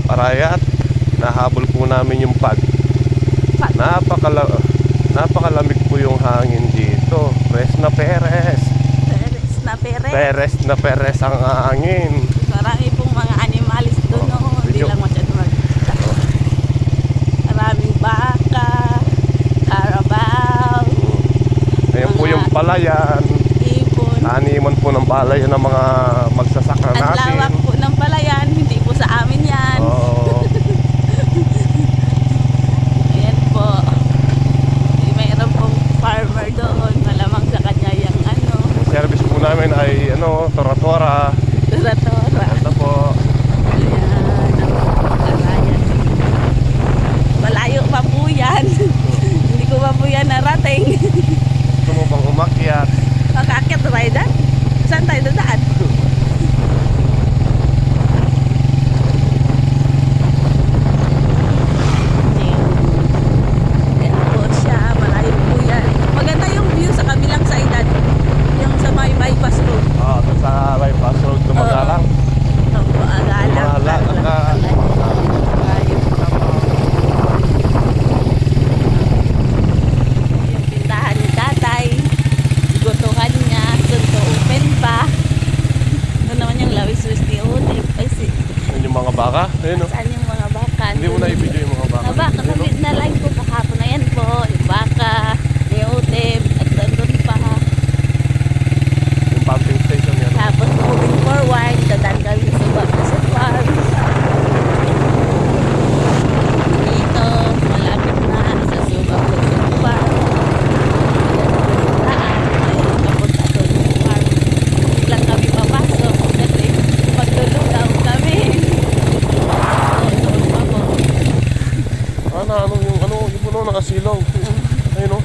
Arayat. Nahabol po namin yung pag. Napakalamig po yung hangin dito. Peres na peres. Peres na peres ang hangin. Marami pong mga animalis doon. Hindi lang masyado maraming baka, carabao. Ayan po yung palayan. Ibon. Taniman po ng palayan ng mga magsasaka Ang natin. lawak po ng palayan, hindi po sa amin yan. Oo. Ayan po. Mayroon pong farmer doon, malamang sa kanya yung Service po namin ay tora-tora. tora-tora. Ito po. Ayan. Malayo pa po yan. Hindi ko pa po yan narating. Gusto mo bang umakyat? Makakit tayo dyan? Saan tayo dadaan? Ayan po siya, malayo po yan. Maganda yung view sa kabilang saidan. Yung sa may bypass road. Oo, sa bypass road Dumagalang. Yung pintahan ni tatay, gutuhan niya, sunto open pa. Ano naman yung lawis-wis ni Ute. Yun yung mga baka. Ayun, no? Saan yung mga baka? Hindi mo na i-video yung mga baka. Baka, na-live ko kahapon na yan po. Yung baka, ni Ute, at doon pa. Yung pumping station yan. Tapos moving forward, dadaan kami sa Baptist Farm. Dito, malapit na sa Suba Baptist Farm. Daan, kapunta doon sa farm. Lang kami papasok kasi magdulugaw kami. Doon pa po. Yung puno nakasilaw. Ayun, no?